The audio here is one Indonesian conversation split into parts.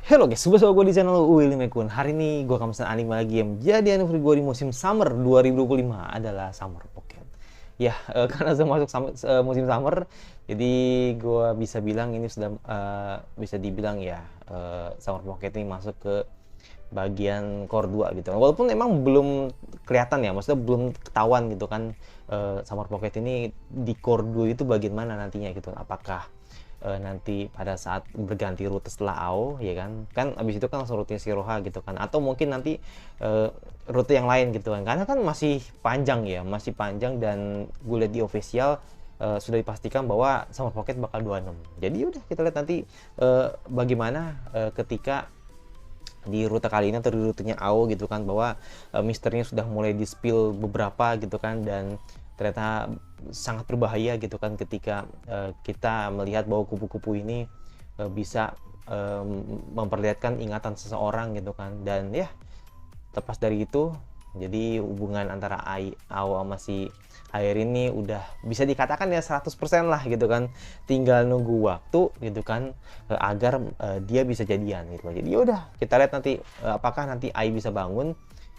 Halo guys, bersama gue di channel Willy Mekun. Hari ini gue akan pesan anime lagi yang menjadi anime gue di musim summer 2025 adalah Summer Pocket. Ya, karena sudah masuk musim summer, jadi gue bisa bilang ini sudah bisa dibilang ya Summer Pocket ini masuk ke bagian core 2 gitu. Walaupun emang belum kelihatan ya, maksudnya belum ketahuan gitu kan Summer Pocket ini di core 2 itu bagian mana nantinya gitu. Apakah nanti pada saat berganti rute setelah AO ya kan abis itu kan langsung rute Shiroha gitu kan, atau mungkin nanti rute yang lain gitu kan, karena kan masih panjang ya, masih panjang, dan gue lihat di official sudah dipastikan bahwa Summer Pocket bakal 26. Jadi udah kita lihat nanti bagaimana ketika di rute kali ini atau di rutenya AO gitu kan, bahwa misterinya sudah mulai di spill beberapa gitu kan, dan ternyata sangat berbahaya gitu kan ketika kita melihat bahwa kupu-kupu ini bisa memperlihatkan ingatan seseorang gitu kan. Dan ya, lepas dari itu, jadi hubungan antara AO sama si Air ini udah bisa dikatakan ya 100% lah gitu kan, tinggal nunggu waktu gitu kan agar dia bisa jadian gitu. Jadi yaudah kita lihat nanti apakah nanti Ai bisa bangun.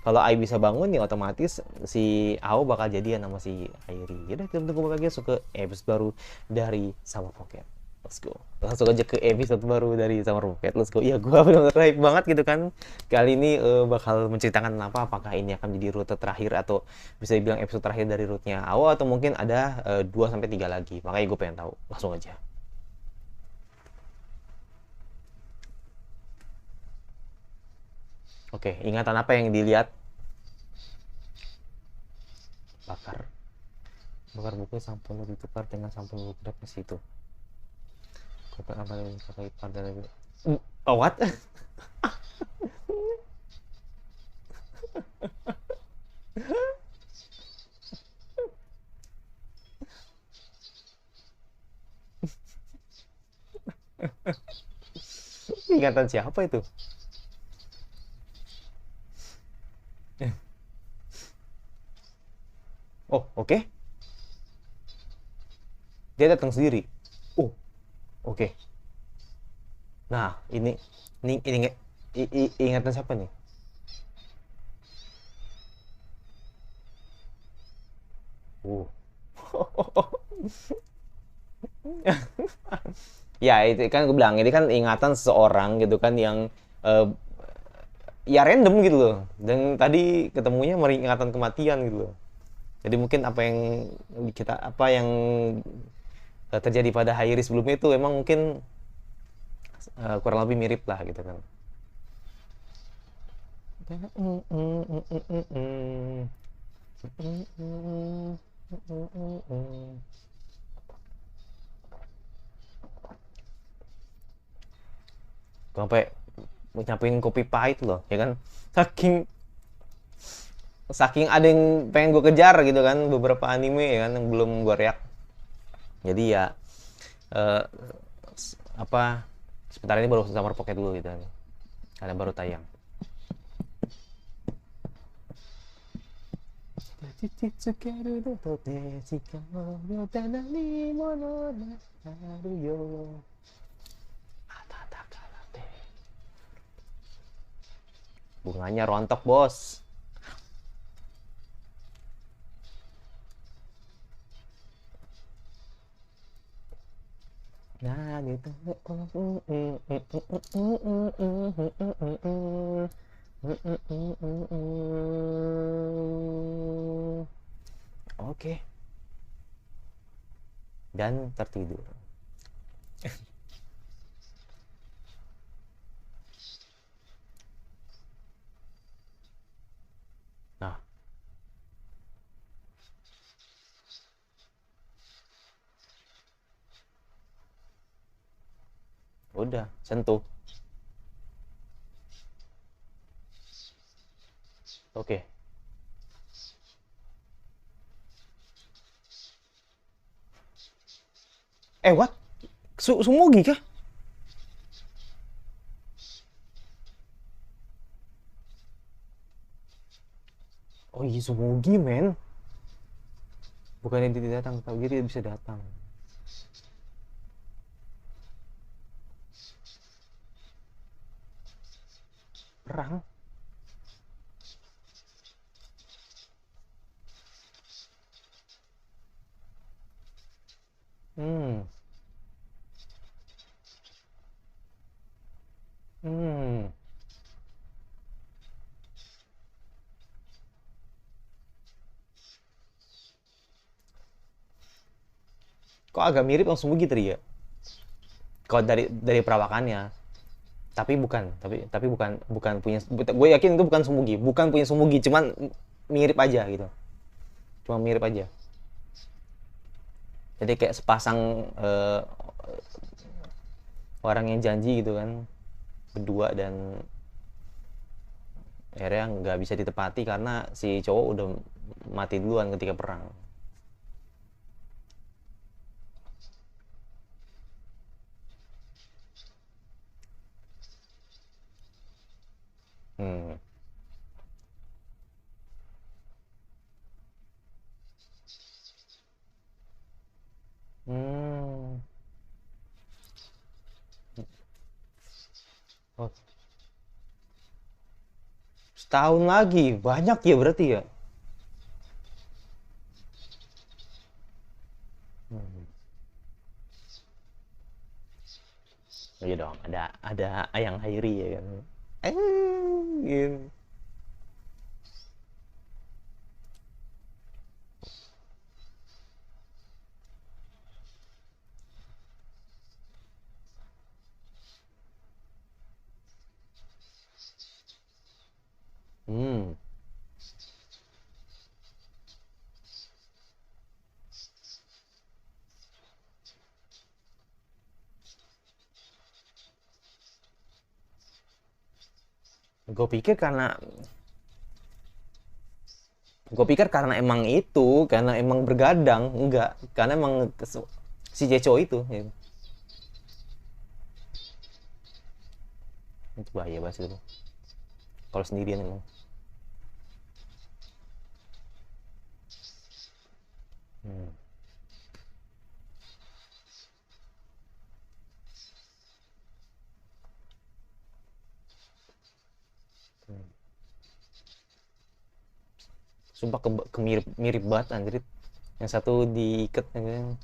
Kalau Ai bisa bangun ya otomatis si AO bakal jadian sama si Airi. Yaudah kita tunggu lagi masuk ke episode baru dari Summer Pocket. Let's go. Langsung aja ke episode baru dari Summer Pocket. Let's go. Iya, gue benar-benar hype banget gitu kan. Kali ini bakal menceritakan apakah ini akan jadi rute terakhir atau bisa dibilang episode terakhir dari rutenya AO, atau mungkin ada 2 sampai 3 lagi. Makanya gue pengen tahu. Langsung aja. Oke, ingatan apa yang dilihat? Bakar buku sampul ditukar dengan sampul buku di situ. Kotak apa yang pakai pada what? Ingatan siapa itu? Oh, oke. Dia datang sendiri. Oh, oke. Nah, ini ingatan siapa nih? Ya itu kan gue bilang, ini kan ingatan seseorang gitu kan yang uh, ya random gitu loh, dan tadi ketemunya ingatan kematian gitu loh. Jadi mungkin apa yang terjadi pada Hairi sebelumnya itu emang mungkin kurang lebih mirip lah gitu kan. Sampai nyapin kopi pahit loh ya kan, saking saking ada yang pengen gue kejar gitu kan, beberapa anime ya kan yang belum gue react. Jadi ya eh, apa sebentar ini baru Summer Pocket dulu gitu kan, karena baru tayang. Bunganya rontok bos. Nah gitu. Oke. Dan tertidur. Nah, udah sentuh. Oke. What? Sumugi kah? Oh iya, Sumugi men. Bukan yang tidak datang, tahu jadi bisa datang. Perang. Hmm. Hmm. Kok agak mirip langsung begitu ya? Kalau dari perawakannya. Tapi bukan bukan punya, gue yakin itu bukan Sumugi, bukan punya Sumugi, cuman mirip aja gitu. Cuma mirip aja. Jadi kayak sepasang orang yang janji gitu kan, berdua, dan akhirnya nggak bisa ditepati karena si cowok udah mati duluan ketika perang. Hmm. Hmm. Oh, setahun lagi, banyak ya berarti ya. Hmm. Iya dong, ada Ayang Hairi ya kan. Eh, gitu. Hmm. Gue pikir karena gue pikir karena emang itu, karena emang bergadang, enggak, karena emang si Jeco itu gitu. Itu bahaya banget itu kalau sendirian emang. Hmm. Hmm. Sumpah kemirip mirip banget anjir. Yang satu diikat gitu.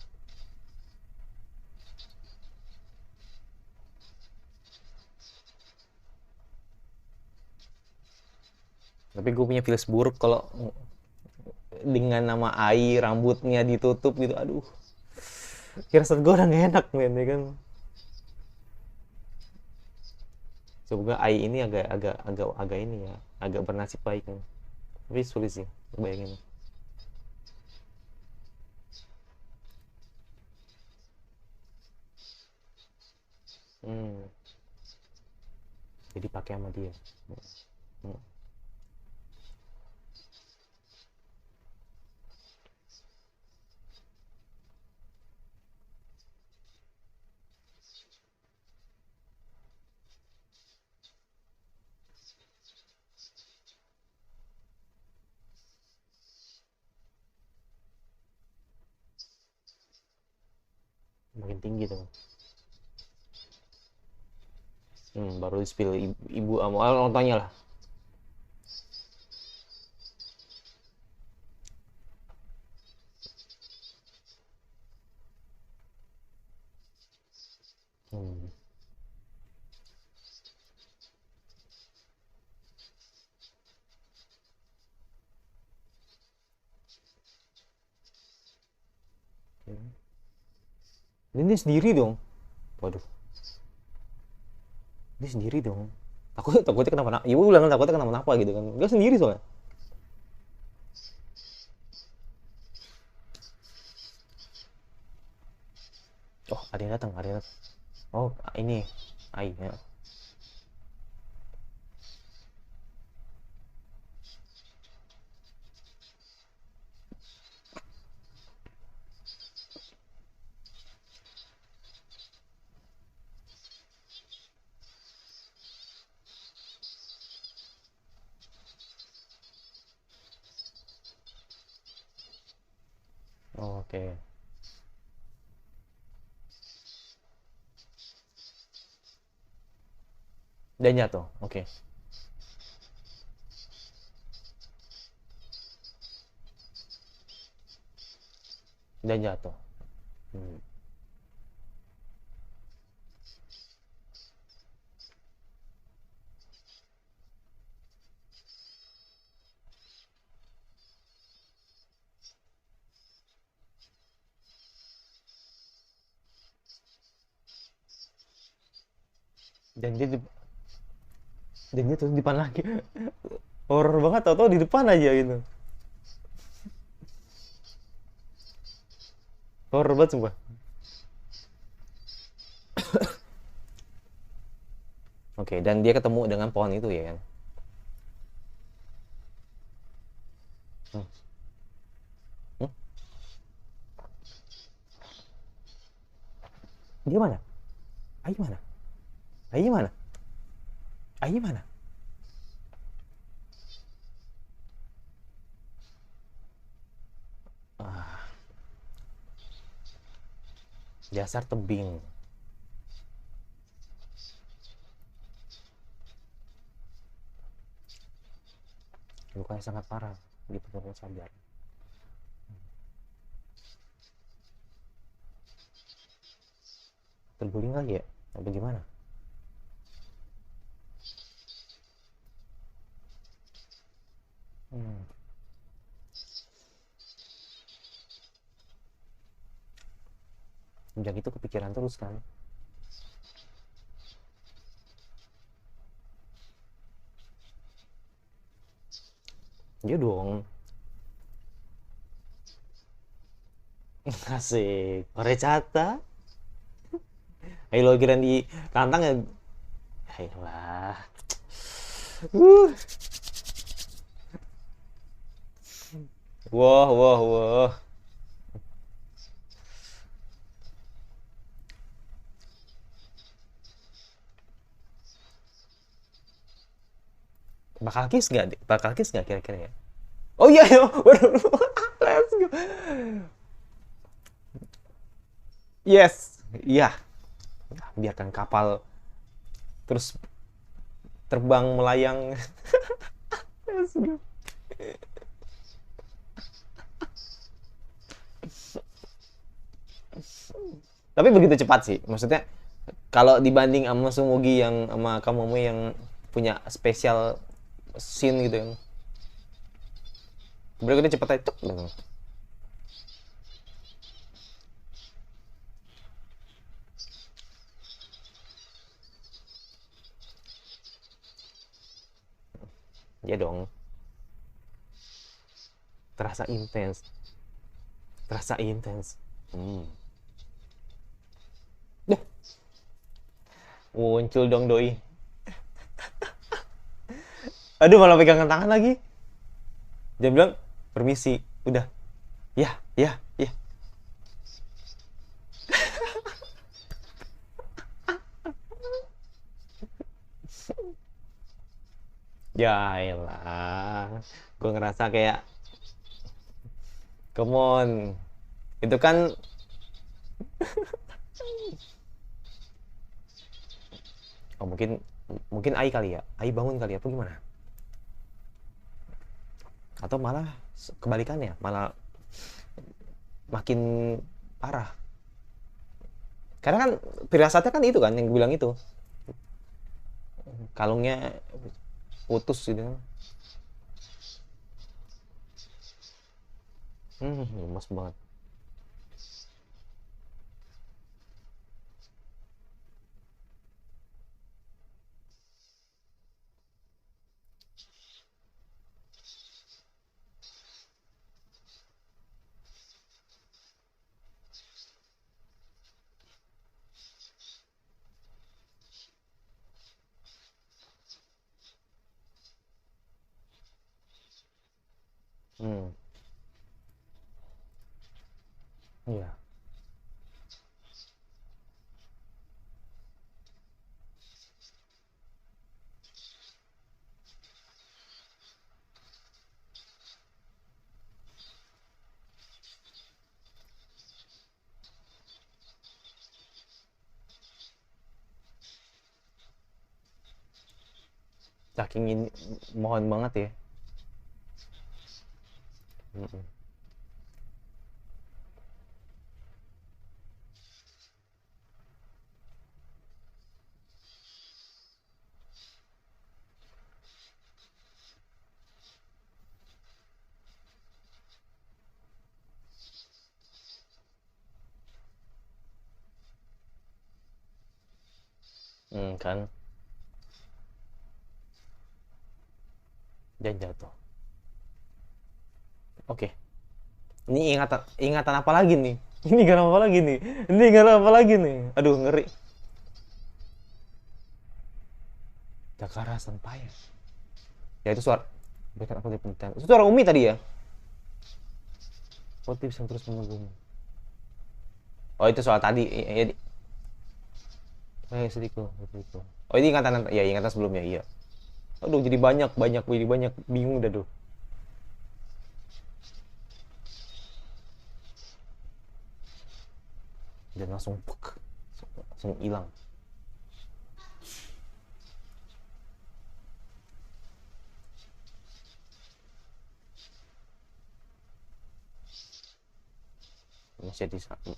Tapi gue punya feels buruk kalau dengan nama Ai rambutnya ditutup gitu. Aduh, kira saat gue udah gak enak men ya kan. Semoga Ai ini agak ini ya, agak bernasib baik kan. Tapi sulit sih bayangin. Hmm. Jadi pakai sama dia. Hmm. Makin tinggi tuh. Baru di spill ibu sama orang tuanya lah. Hmm. Dan dia sendiri dong. Waduh, dia sendiri dong. Takutnya kenapa? Ibu bilang takutnya kenapa-napa gitu kan. Dia sendiri soalnya. Oh, ada yang datang, ada yang datang. Oh, ini Ai ya. Oh, oke. Dan jatuh. Oke. dan jatuh. Hmm. Dan dia dan dia terus di depan lagi. Horor banget, tau-tau di depan aja gitu. Horor banget sumpah. Oke, dan dia ketemu dengan pohon itu ya kan. Hmm. Hmm? Dia mana? Ayu mana? Ayu mana? Ayu mana? Ah, dasar tebing. Lukanya sangat parah. Gitu baru sadar. Terguling kali ya? Atau gimana? Hmm. Udah gitu kepikiran terus kan. Dia dong. Asik. Orecata. Ayo lo kira di tantang ya. Ayolah. Uh. Wah, wah, wah. Bakal kiss gak? Bakal kiss gak kira-kira ya? Oh iya, iya. Let's go. Yes. Iya. Biarkan kapal terus terbang melayang. Let's go. Tapi begitu cepat sih. Maksudnya kalau dibanding sama Sumugi yang sama kamu yang punya spesial scene gitu yang berikutnya cepet aja cep gitu. Ya dong, terasa intens, terasa intens. Hmm. Duh, muncul dong doi. Aduh, malah pegangan tangan lagi. Dia bilang permisi, udah. Ya, ya, ya. Ya elah, gue ngerasa kayak come on, itu kan. Oh, mungkin mungkin Ai kali ya, Ai bangun kali ya, apa gimana? Atau malah kebalikannya, malah makin parah. Karena kan firasatnya kan itu kan yang gue bilang itu, kalungnya putus gitu kan. Lemas banget. Hmm, iya. Saking ini mohon banget ya. Mm-mm. Kan. Dan jatuh. Oke. Ini ingatan apa lagi nih? Ini ingatan apa lagi nih? Ini ingatan apa lagi nih? Aduh, ngeri. Jakara Senpai. Ya itu suara. Berikan aku di penelitian. Itu suara Umi tadi ya? Oh, tips yang terus menunggumu. Oh, itu soal tadi. Ya, sedikit, sedikit. Oh, ini ingatan ya ingatan sebelumnya, iya. Aduh, jadi banyak, bingung dah tuh. Dan langsung puk, langsung hilang. Masih di sana.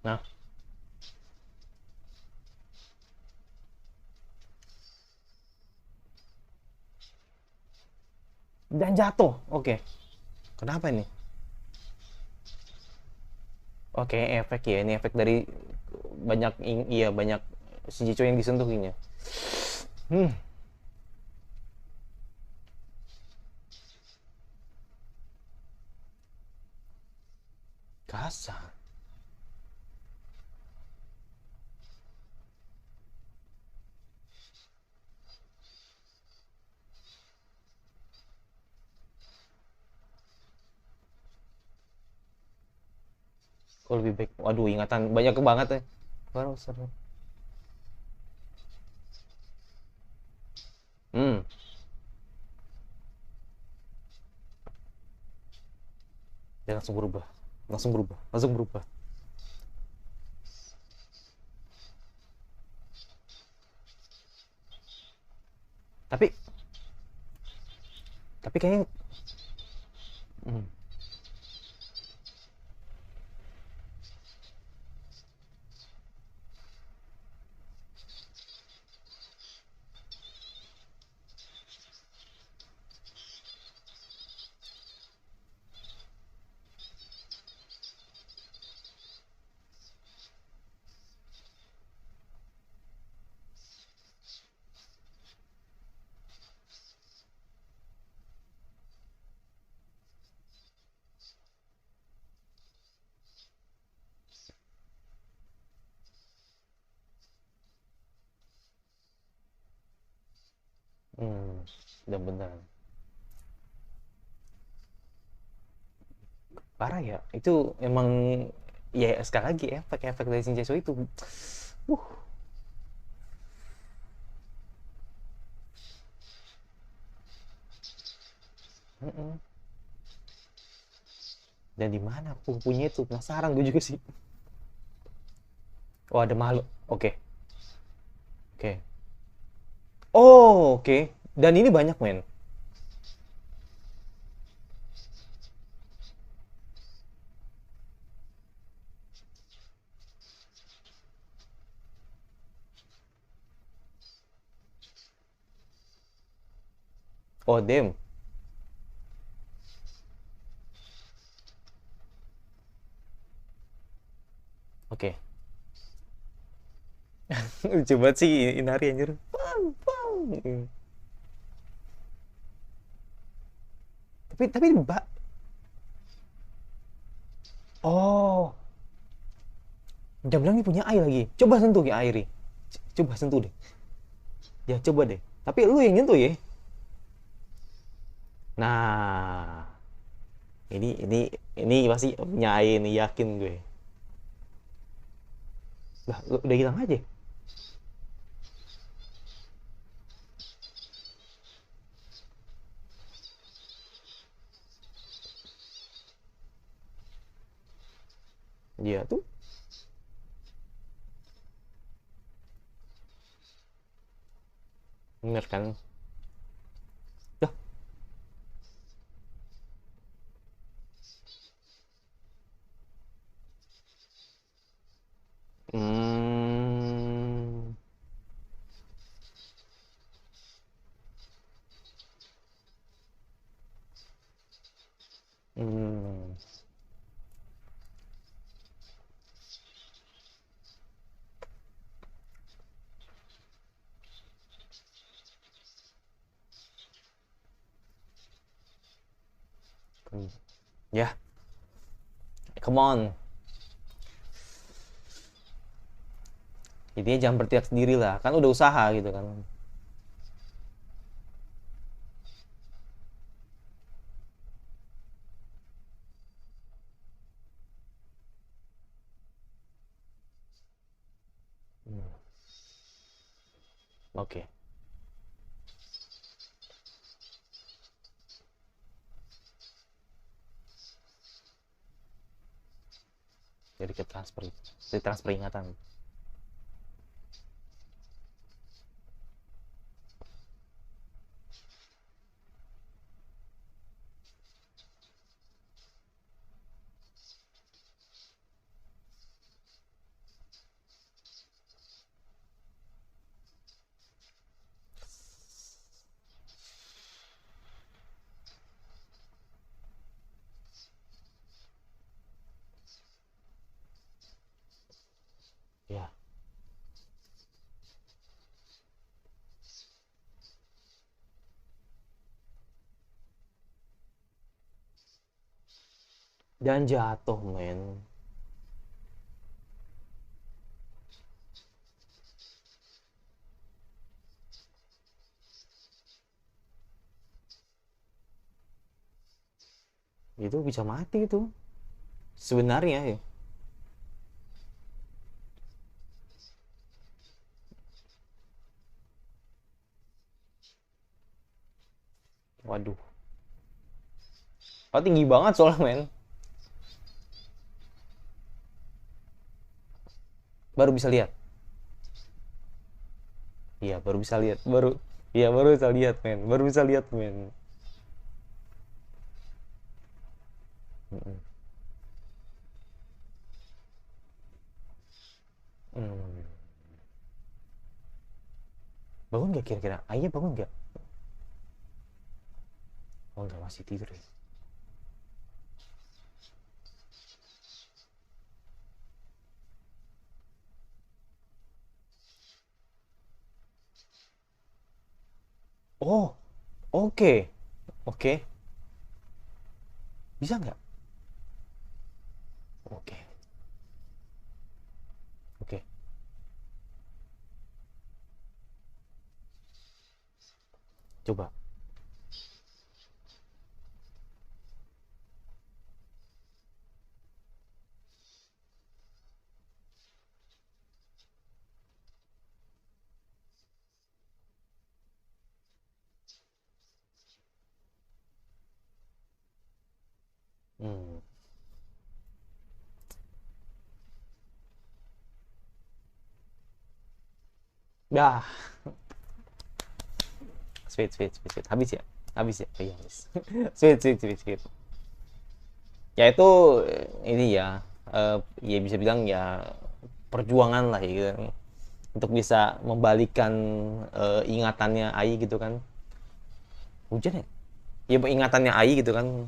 Nah, dan jatuh. Oke. Kenapa ini? Oke, efek ya. Ini efek dari banyak iya banyak Shinjicho yang disentuhinya. Hmm, kasar. Kok lebih baik? Waduh, ingatan banyak banget ya. Baru seru. Hmm, dia langsung berubah. Langsung berubah. Tapi kayaknya hmm. Hmm, benar-benar parah ya. Itu emang ya sekali lagi efek-efek dari Shinjuku itu. Uh, mm-mm. Dan di mana punya itu? Penasaran gue juga sih. Oh, ada makhluk. Oke. Oke. Oh, oke. Dan ini banyak, men. Oh, damn. Oke. Lucu banget sih Inari anjir. Pang, pang. Tapi Mbak. Oh, dia bilang ini punya air lagi. Coba sentuh ya airi. Coba sentuh deh. Ya, coba deh. Tapi lu yang nyentuh ya. Nah, ini pasti punya air nih, yakin gue. Lah, udah hilang aja. Dia tuh. Bener kan? Dah. Hmm. Hmm. Ya, come on. Intinya jangan berteriak sendiri lah, kan udah usaha gitu kan. Oke. Jadi ke transfer, dari transfer ingatan. Ya. Dan jatuh, men. Itu bisa mati itu. Sebenarnya ya. Waduh. Oh, tinggi banget soalnya, men. Baru bisa lihat. Iya, baru bisa lihat. Iya, baru bisa lihat, men. Baru bisa lihat, men. Mm-mm. Hmm. Bangun nggak kira-kira? Ayah bangun nggak? Oh, nggak, masih tidur ya. Oh, oke. Oke. Bisa nggak? Oke. Oke. Coba. Hmm. Dah. Sweet, sweet, sweet, sweet. Habis ya? Habis ya? Oh, iya, habis. Sweet, sweet, sweet, sweet. Ya itu ini ya, ya bisa bilang ya perjuangan lah ya gitu kan. Untuk bisa membalikan ingatannya Ai gitu kan. Hujan ya? Ya ingatannya Ai gitu kan.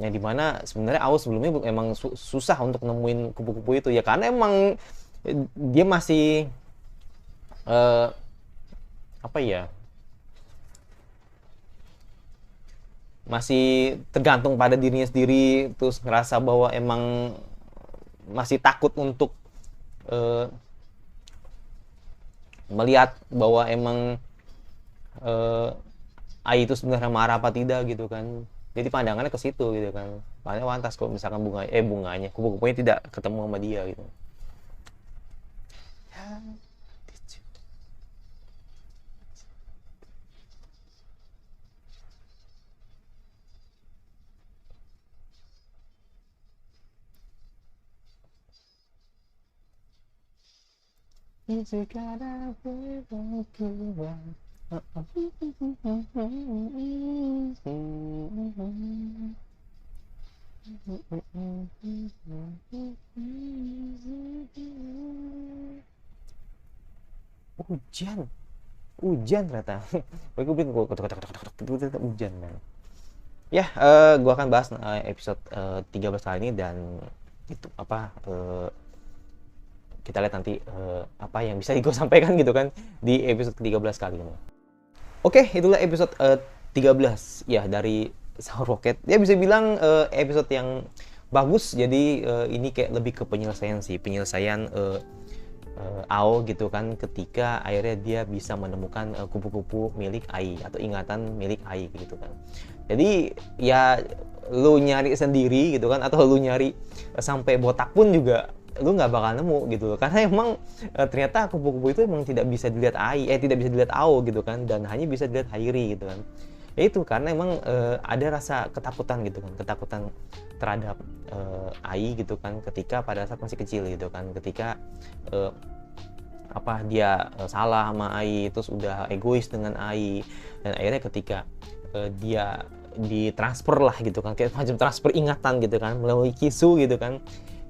Yang dimana sebenarnya Aus sebelumnya emang susah untuk nemuin kupu-kupu itu ya karena emang dia masih eh, apa ya, masih tergantung pada dirinya sendiri, terus ngerasa bahwa emang masih takut untuk eh, melihat bahwa emang eh, Ai itu sebenarnya marah apa tidak gitu kan. Jadi pandangannya ke situ gitu kan. Makanya pantas kalau misalkan bunganya, kupu-kupunya tidak ketemu sama dia gitu. Hujan, hujan ternyata. Gue bikin hujan kan. Ya, gue akan bahas episode 13 kali ini dan itu apa, kita lihat nanti apa yang bisa gue sampaikan gitu kan di episode ke-13 kali ini. Oke, itulah episode 13 ya dari Summer Pocket. Ya bisa bilang episode yang bagus. Jadi ini kayak lebih ke penyelesaian sih, penyelesaian Ao gitu kan, ketika akhirnya dia bisa menemukan kupu-kupu milik Ai atau ingatan milik Ai gitu kan. Jadi ya lu nyari sendiri gitu kan, atau lu nyari sampai botak pun juga lu nggak bakal nemu gitu loh, karena emang ternyata kupu-kupu itu emang tidak bisa dilihat tidak bisa dilihat Ao gitu kan, dan hanya bisa dilihat Hairi gitu kan. Ya itu karena emang ada rasa ketakutan gitu kan, ketakutan terhadap Ai gitu kan, ketika pada saat masih kecil gitu kan, ketika dia salah sama Ai, terus udah egois dengan Ai, dan akhirnya ketika dia ditransfer lah gitu kan, kayak macam transfer ingatan gitu kan melalui kisu gitu kan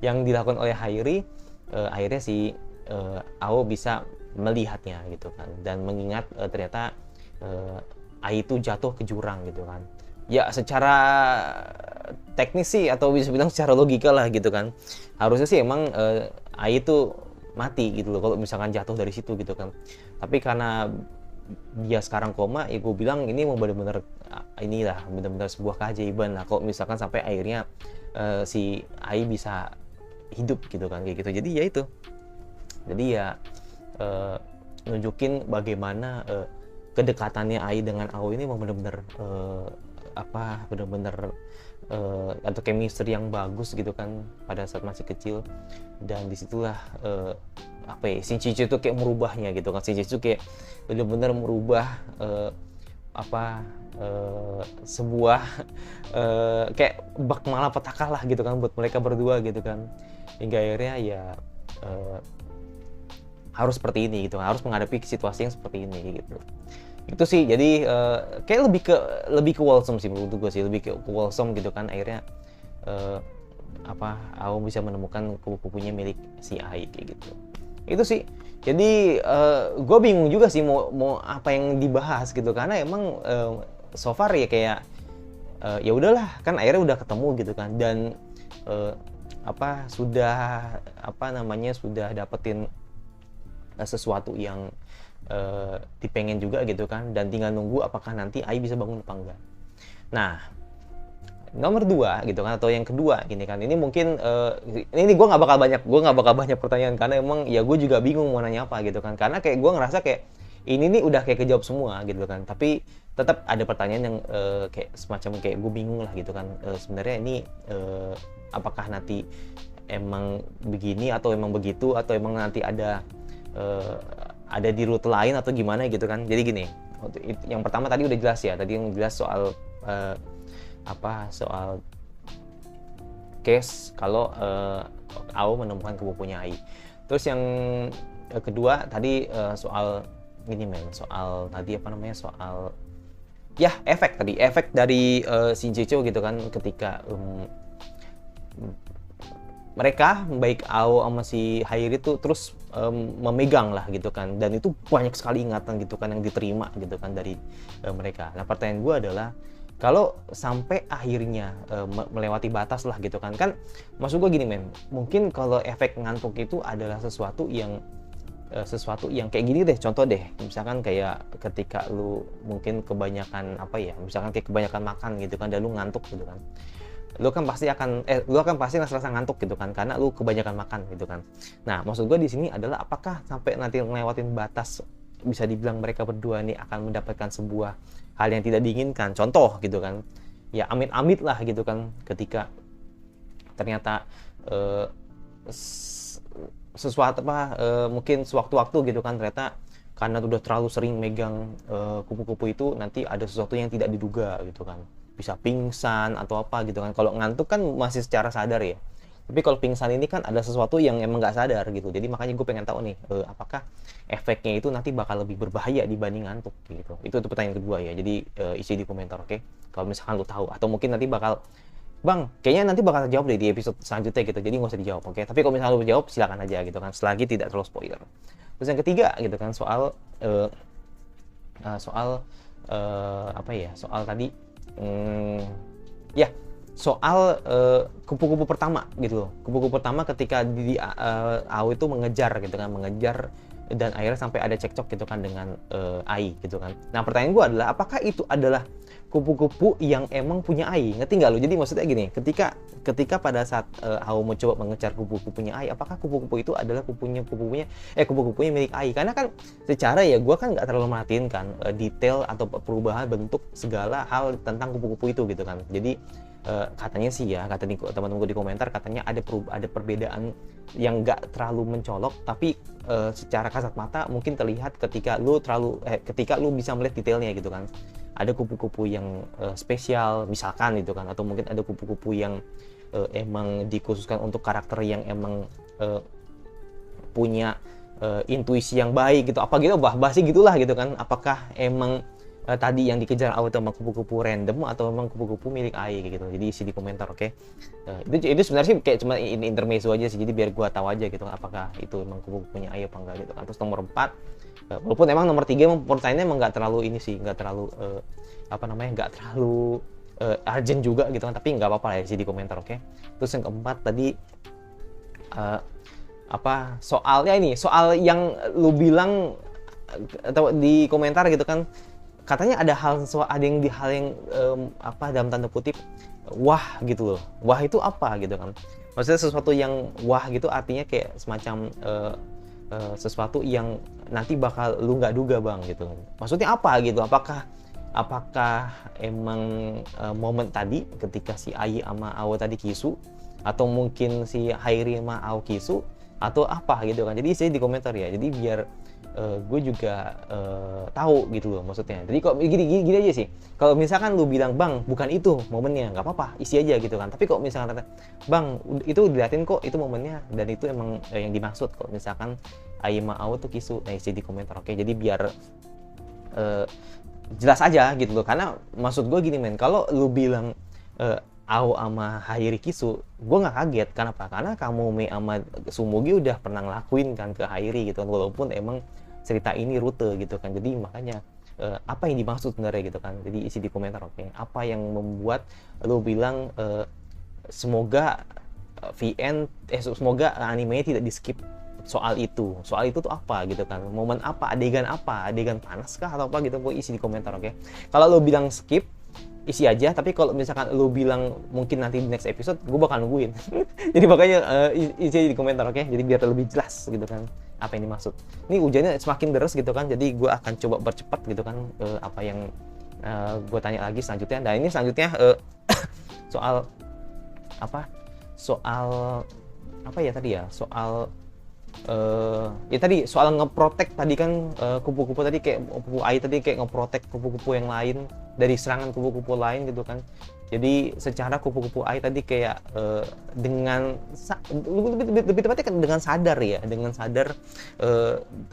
yang dilakukan oleh Hairi. Akhirnya si Ao bisa melihatnya gitu kan, dan mengingat ternyata Ai itu jatuh ke jurang gitu kan. Ya secara teknis sih, atau bisa bilang secara logika lah gitu kan, harusnya sih emang Ai itu mati gitu loh kalau misalkan jatuh dari situ gitu kan. Tapi karena dia sekarang koma, ya gue bilang ini mau bener-bener inilah bener-bener sebuah keajaiban lah kalau misalkan sampai akhirnya si Ai bisa hidup gitu kan, kayak gitu. Jadi ya itu, jadi ya nunjukin bagaimana kedekatannya Ai dengan Ao ini mau bener-bener bener-bener atau chemistry yang bagus gitu kan pada saat masih kecil. Dan disitulah Shinjichu itu kayak merubahnya gitu kan. Shinjichu kayak benar-benar merubah sebuah kayak bak malapetaka lah gitu kan buat mereka berdua gitu kan, hingga akhirnya ya harus seperti ini gitu, harus menghadapi situasi yang seperti ini gitu. Itu sih, jadi kayak lebih ke wholesome sih menurut gue sih, lebih ke wholesome gitu kan. Akhirnya Ao bisa menemukan kupu-kupunya milik si Ai kayak gitu. Itu sih. Jadi gue bingung juga sih mau apa yang dibahas gitu, karena emang so far ya kayak ya udahlah kan akhirnya udah ketemu gitu kan, dan sudah dapetin sesuatu yang dipengen juga gitu kan, dan tinggal nunggu apakah nanti Ai bisa bangun apa enggak. Nah, nomor 2 gitu kan, atau yang kedua gini kan, ini mungkin ini gue nggak bakal banyak pertanyaan, karena emang ya gue juga bingung mau nanya apa gitu kan, karena kayak gue ngerasa kayak ini nih udah kayak kejawab semua gitu kan, tapi tetap ada pertanyaan yang kayak semacam kayak gue bingung lah gitu kan. Sebenarnya ini apakah nanti emang begini atau emang begitu, atau emang nanti ada di rute lain atau gimana gitu kan. Jadi gini, yang pertama tadi udah jelas ya, tadi yang jelas soal soal case kalau Ao menemukan kupu-kupunya Ai. Terus yang kedua tadi soal soal tadi soal ya efek dari Shinjicho gitu kan, ketika mereka baik Ao sama si Hairi itu terus memegang lah gitu kan, dan itu banyak sekali ingatan gitu kan yang diterima gitu kan dari mereka. Nah, pertanyaan gue adalah kalau sampai akhirnya melewati batas lah gitu kan, maksud gue gini mungkin kalau efek ngantuk itu adalah sesuatu yang kayak gini deh, contoh deh, misalkan kayak ketika lu mungkin kebanyakan misalkan kayak kebanyakan makan gitu kan, dan lu ngantuk gitu kan, lu kan pasti ngerasa ngantuk gitu kan, karena lu kebanyakan makan gitu kan. Nah, maksud gue di sini adalah apakah sampai nanti ngelewatin batas, bisa dibilang mereka berdua nih akan mendapatkan sebuah hal yang tidak diinginkan, contoh gitu kan, ya amit-amit lah gitu kan, ketika ternyata sesuatu mungkin sewaktu-waktu gitu kan, ternyata karena udah terlalu sering megang kupu-kupu itu, nanti ada sesuatu yang tidak diduga gitu kan, bisa pingsan atau apa gitu kan. Kalau ngantuk kan masih secara sadar ya, tapi kalau pingsan ini kan ada sesuatu yang emang nggak sadar gitu. Jadi makanya gue pengen tahu nih apakah efeknya itu nanti bakal lebih berbahaya dibanding ngantuk gitu. Itu pertanyaan kedua ya, jadi isi di komentar, oke? Kalau misalkan lu tahu, atau mungkin nanti bakal kayaknya nanti bakal terjawab deh di episode selanjutnya gitu, jadi nggak usah dijawab, oke? Tapi kalau misalnya lu jawab, silakan aja gitu kan, selagi tidak terlalu spoiler. Terus yang ketiga gitu kan, soal tadi soal kupu-kupu pertama gitu loh. Kupu-kupu pertama ketika Ao itu mengejar dan akhirnya sampai ada cekcok gitu kan dengan Ai gitu kan. Nah, pertanyaan gue adalah apakah itu adalah kupu-kupu yang emang punya ai, ngerti nggak lu? Jadi maksudnya gini, ketika pada saat Ao mau coba mengejar kupu-kupunya ai, apakah kupu-kupu itu adalah kupu-kupunya milik ai? Karena kan secara ya gue kan nggak terlalu merhatiin kan detail atau perubahan bentuk segala hal tentang kupu-kupu itu gitu kan. Jadi katanya sih ya, kata teman-teman gue di komentar, katanya ada perbedaan yang nggak terlalu mencolok, tapi secara kasat mata mungkin terlihat ketika lu bisa melihat detailnya gitu kan. Ada kupu-kupu yang spesial misalkan gitu kan, atau mungkin ada kupu-kupu yang emang dikhususkan untuk karakter yang emang punya intuisi yang baik gitu, apa gitu, bahasnya gitulah gitu kan. Apakah emang tadi yang dikejar awal itu emang kupu-kupu random atau memang kupu-kupu milik AI gitu. Jadi isi di komentar, oke? Itu sebenarnya sih kayak cuma ini intermezzo aja sih, jadi biar gua tahu aja gitu apakah itu emang kupu-kupunya AI apa enggak gitu kan. Terus nomor 4, walaupun emang nomor 3 pertanyaannya emang nggak terlalu ini sih, nggak terlalu nggak terlalu urgent juga gitu kan, tapi nggak apa-apa lah ya sih di komentar, oke? Terus yang keempat tadi soal yang lu bilang atau di komentar gitu kan, katanya ada hal yang dalam tanda kutip wah gitu loh. Wah itu apa gitu kan? Maksudnya sesuatu yang wah gitu artinya kayak semacam sesuatu yang nanti bakal lu nggak duga bang gitu. Maksudnya apa gitu? Apakah emang momen tadi ketika si Ai sama Ao tadi kisu, atau mungkin si Hairi sama Ao kisu, atau apa gitu kan? Jadi saya di komentar ya. Jadi biar gue juga tahu gitu loh maksudnya. Jadi kok gini aja sih. Kalau misalkan lu bilang bang bukan itu momennya, nggak apa-apa, isi aja gitu kan. Tapi kok misalkan bang itu diliatin kok itu momennya dan itu emang yang dimaksud. Kalau misalkan Ai sama Ao tuh kisu, nah isi di komentar, oke? Jadi biar jelas aja gitu loh. Karena maksud gue gini men, kalau lu bilang Ao sama Hairi kisu, gue nggak kaget. Kenapa? Karena Kamome sama Sumogi udah pernah ngelakuin kan ke Hairi gitu kan, walaupun emang cerita ini rute gitu kan. Jadi makanya apa yang dimaksud sebenarnya gitu kan. Jadi isi di komentar, oke? Apa yang membuat lu bilang semoga semoga animenya tidak di skip soal itu tuh apa gitu kan, momen apa, adegan panas kah atau apa gitu, gue isi di komentar, oke? Kalau lu bilang skip, isi aja. Tapi kalau misalkan lu bilang mungkin nanti di next episode, gue bakal nungguin. Jadi makanya isi di komentar, oke? Jadi biar lebih jelas gitu kan apa yang dimaksud. Ini hujannya semakin deras gitu kan, jadi gue akan coba percepat gitu kan apa yang gue tanya lagi selanjutnya. Nah ini selanjutnya soal soal ngeprotek tadi kan, kupu-kupu tadi kayak kupu Ai tadi kayak ngeprotek kupu-kupu yang lain dari serangan kupu-kupu lain gitu kan. Jadi secara kupu-kupu Ai tadi kayak lebih tepatnya kan dengan sadar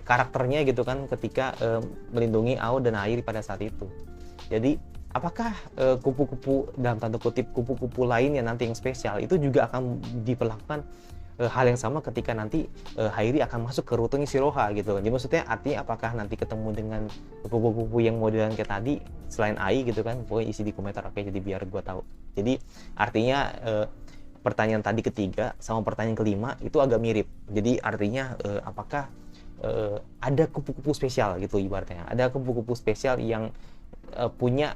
karakternya gitu kan ketika melindungi Ao dan Airi pada saat itu. Jadi apakah kupu-kupu dalam tanda kutip kupu-kupu lain yang nanti yang spesial itu juga akan diperlakukan hal yang sama ketika nanti Hairi akan masuk ke rutenya Shiroha gitu kan. Jadi maksudnya artinya apakah nanti ketemu dengan kupu-kupu yang modelan kayak tadi selain Ai gitu kan. Pokoknya isi di komentar, oke? Jadi biar gue tahu. Jadi artinya pertanyaan tadi ketiga sama pertanyaan kelima itu agak mirip. Jadi artinya apakah ada kupu-kupu spesial gitu ibaratnya. Ada kupu-kupu spesial yang punya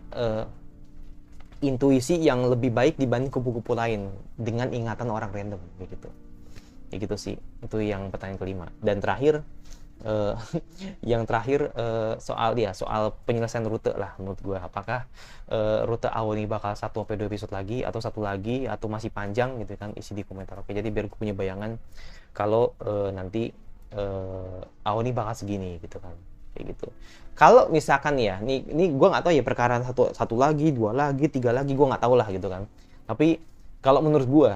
intuisi yang lebih baik dibanding kupu-kupu lain dengan ingatan orang random gitu. Ya gitu sih, itu yang pertanyaan kelima. Dan terakhir soal penyelesaian rute lah menurut gue. Apakah rute Ao ini bakal 1-2 episode lagi atau satu lagi atau masih panjang gitu kan, isi di komentar, oke? Jadi biar gue punya bayangan kalau nanti Ao ini bakal segini gitu kan, kayak gitu. Kalau misalkan ya ini gue nggak tahu ya, perkara satu lagi, 2 lagi, 3 lagi, gue nggak tahu lah gitu kan. Tapi kalau menurut gue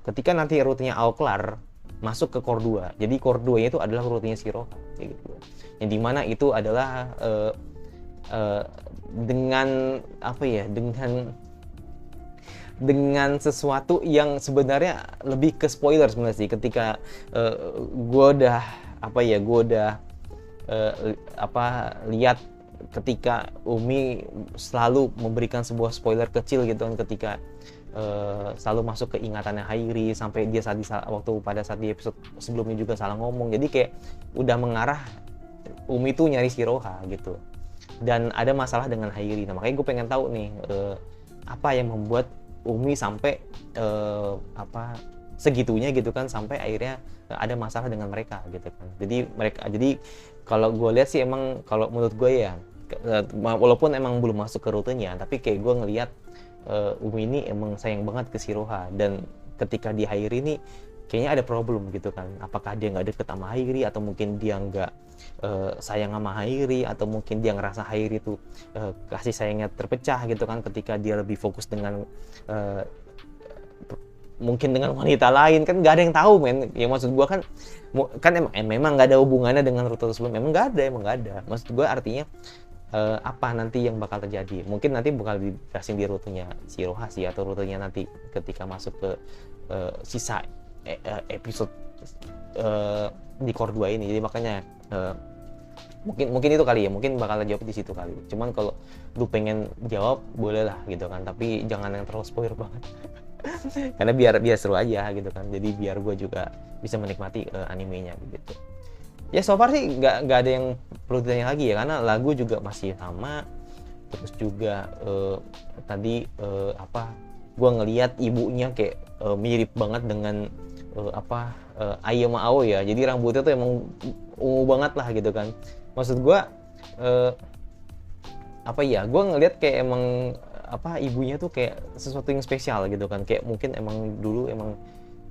ketika nanti rutenya Ao kelar masuk ke core 2, jadi core 2 itu adalah rutenya Shiroha kayak gitu. Yang dimana itu adalah dengan sesuatu yang sebenarnya lebih ke spoiler sebenarnya sih. Ketika gue udah lihat ketika Umi selalu memberikan sebuah spoiler kecil gitu kan, ketika selalu masuk ke ingatannya Hairi sampai dia pada saat di episode sebelumnya juga salah ngomong. Jadi kayak udah mengarah Umi tuh nyari Shiroha gitu. dan ada masalah dengan Hairi. Nah makanya gue pengen tahu nih apa yang membuat Umi sampai apa segitunya gitu kan, sampai akhirnya ada masalah dengan mereka gitu kan. Jadi kalau gue lihat sih emang kalau menurut gue ya, walaupun emang belum masuk ke rutenya, tapi kayak gue ngelihat Umi ini emang sayang banget ke Shiroha, dan ketika di Hairi ini kayaknya ada problem gitu kan. Apakah dia nggak deket sama Hairi, atau mungkin dia nggak sayang sama Hairi, atau mungkin dia ngerasa Hairi tuh kasih sayangnya terpecah gitu kan, ketika dia lebih fokus dengan mungkin dengan wanita lain. Kan nggak ada yang tahu men. Ya maksud gua kan memang nggak ada hubungannya dengan rute tersebut, emang nggak ada. Maksud gua artinya apa nanti yang bakal terjadi, mungkin nanti bakal dijelasin di rutenya Shiroha sih, atau rutenya nanti ketika masuk ke sisa episode di Core 2 ini. Jadi makanya mungkin itu kali ya, mungkin bakal jawab di situ kali. Cuman kalau lu pengen jawab boleh lah gitu kan, tapi jangan yang terlalu spoiler banget. Karena biar seru aja gitu kan, jadi biar gue juga bisa menikmati animenya gitu. Ya so far sih nggak ada yang perlu ditanya lagi ya, karena lagu juga masih sama. Terus juga tadi gue ngelihat ibunya kayak mirip banget dengan Ai sama Ao ya. Jadi rambutnya tuh emang ungu banget lah gitu kan. Maksud gue gue ngelihat kayak emang ibunya tuh kayak sesuatu yang spesial gitu kan. Kayak mungkin emang dulu emang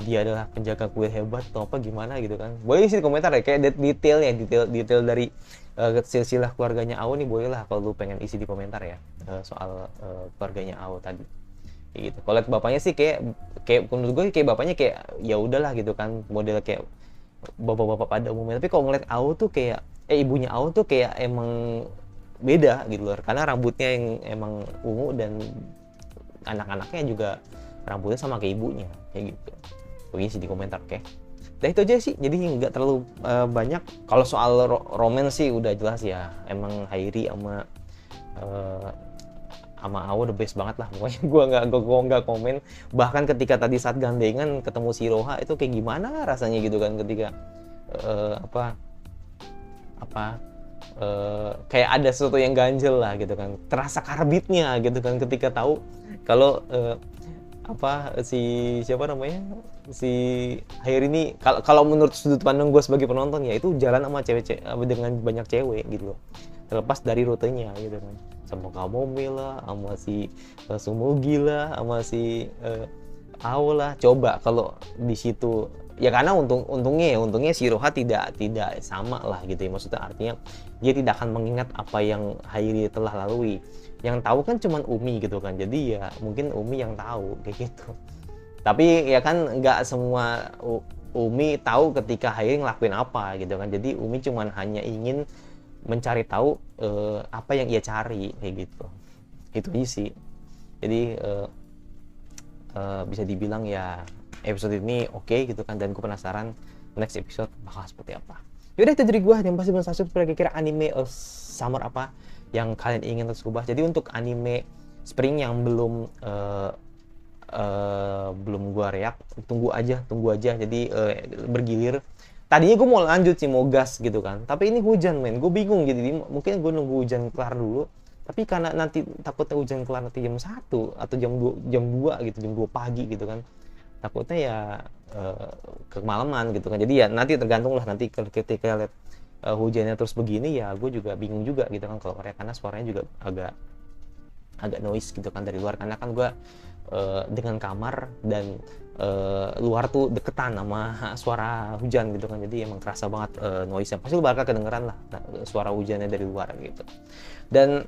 dia adalah penjaga kuil hebat atau apa gimana gitu kan. Boleh isi di komentar ya, kayak detail dari silsilah keluarganya Ao nih, boleh lah kalau lu pengen isi di komentar ya, soal keluarganya Ao tadi kayak gitu. Kalau lihat bapaknya sih kayak menurut gue kayak bapaknya kayak ya udahlah gitu kan, model kayak bapak-bapak pada umumnya. Tapi kalau ngeliat Ao tuh kayak ibunya Ao tuh kayak emang beda gitu loh, karena rambutnya yang emang ungu, dan anak-anaknya juga rambutnya sama kayak ibunya kayak gitu. Pokoknya sih di komentar, oke. Nah itu aja sih, jadi nggak terlalu banyak. Kalau soal romance sih udah jelas ya, emang Hairi sama Ao the best banget lah. Pokoknya gue nggak komen. Bahkan ketika tadi saat gandengan ketemu Shiroha itu kayak gimana rasanya gitu kan, ketika kayak ada sesuatu yang ganjel lah gitu kan, terasa karbitnya gitu kan ketika tahu kalau si Hairi ini, kalau menurut sudut pandang gue sebagai penonton ya, itu jalan sama cewek dengan banyak cewek gitu loh, terlepas dari rutenya gitu kan, sama Kamome lah, sama si Sumogi lah, sama si Ao lah. Coba kalau di situ ya, karena untungnya Shiroha tidak sama lah gitu ya, maksudnya artinya dia tidak akan mengingat apa yang Hairi telah lalui. Yang tahu kan cuman Umi gitu kan, jadi ya mungkin Umi yang tahu kayak gitu. Tapi ya kan nggak semua Umi tahu ketika Hairi ngelakuin apa gitu kan, jadi Umi cuman hanya ingin mencari tahu apa yang ia cari kayak gitu. Itu aja sih. Jadi bisa dibilang ya episode ini oke gitu kan, dan gue penasaran next episode bakal seperti apa. Yaudah itu dari gue, yang pasti belum subscribe kira-kira anime summer apa yang kalian ingin terus ubah. Jadi untuk anime spring yang belum gue react, tunggu aja. Jadi bergilir. Tadinya gue mau lanjut sih, mau gas gitu kan, tapi ini hujan men, gue bingung gitu. Jadi mungkin gue nunggu hujan kelar dulu, tapi karena nanti takutnya hujan kelar nanti jam 1 atau jam 2 gitu, jam 2 pagi gitu kan, takutnya ya kemalaman gitu kan. Jadi ya nanti tergantung lah, nanti ketika lihat hujannya terus begini ya gue juga bingung juga gitu kan kalau karena suaranya juga agak noise gitu kan dari luar, karena kan gue dengan kamar dan luar tuh deketan sama suara hujan gitu kan, jadi emang kerasa banget noise-nya. Pasti lu bakal kedengeran lah suara hujannya dari luar gitu. Dan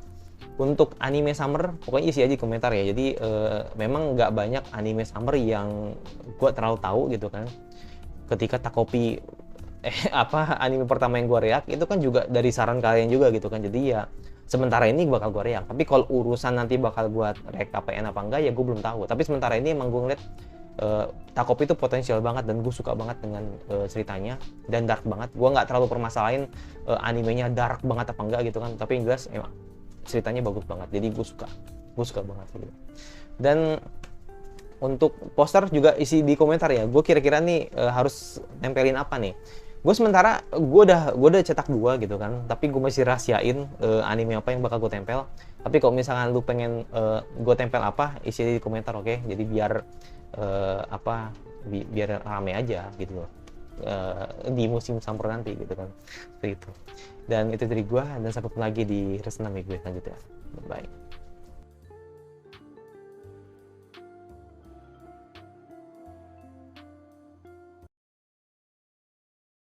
untuk anime summer pokoknya isi aja komentar ya. Jadi memang nggak banyak anime summer yang gue terlalu tahu gitu kan. Ketika Takopi anime pertama yang gue react itu kan juga dari saran kalian juga gitu kan, jadi ya sementara ini bakal gue react. Tapi kalau urusan nanti bakal buat react KPN apa enggak ya gue belum tahu. Tapi sementara ini emang gue ngeliat Takopi itu potensial banget, dan gue suka banget dengan ceritanya, dan dark banget. Gue nggak terlalu permasalahin animenya dark banget apa enggak gitu kan, tapi yang jelas emang ceritanya bagus banget, jadi gue suka banget gitu. Dan untuk poster juga isi di komentar ya, gue kira-kira nih harus nempelin apa nih. Gue sementara gue udah cetak 2 gitu kan, tapi gue masih rahasiain anime apa yang bakal gue tempel. Tapi kalau misalkan lu pengen gue tempel apa, isi di komentar, oke? Jadi biar biar rame aja gitu loh. Di musim summer nanti gitu kan, seperti itu. Dan itu dari gue, dan sampai ketemu lagi di Resenami gue selanjutnya. Bye.